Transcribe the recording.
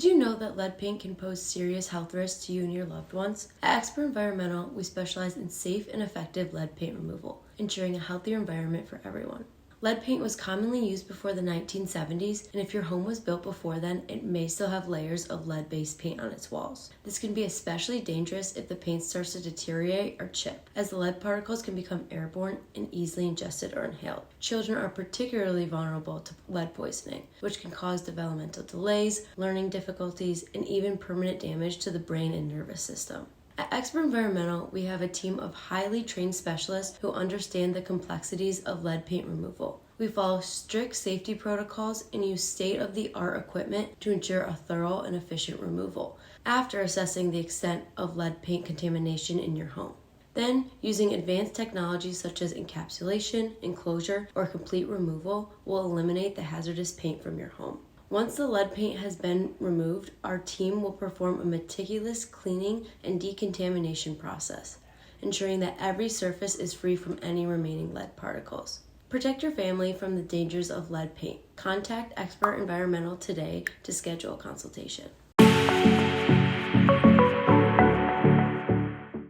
Did you know that lead paint can pose serious health risks to you and your loved ones? At Expert Environmental, we specialize in safe and effective lead paint removal, ensuring a healthier environment for everyone. Lead paint was commonly used before the 1970s, and if your home was built before then, it may still have layers of lead-based paint on its walls. This can be especially dangerous if the paint starts to deteriorate or chip, as the lead particles can become airborne and easily ingested or inhaled. Children are particularly vulnerable to lead poisoning, which can cause developmental delays, learning difficulties, and even permanent damage to the brain and nervous system. At Expert Environmental, we have a team of highly trained specialists who understand the complexities of lead paint removal. We follow strict safety protocols and use state-of-the-art equipment to ensure a thorough and efficient removal, after assessing the extent of lead paint contamination in your home. Then, using advanced technologies such as encapsulation, enclosure, or complete removal will eliminate the hazardous paint from your home. Once the lead paint has been removed, our team will perform a meticulous cleaning and decontamination process, ensuring that every surface is free from any remaining lead particles. Protect your family from the dangers of lead paint. Contact Expert Environmental today to schedule a consultation.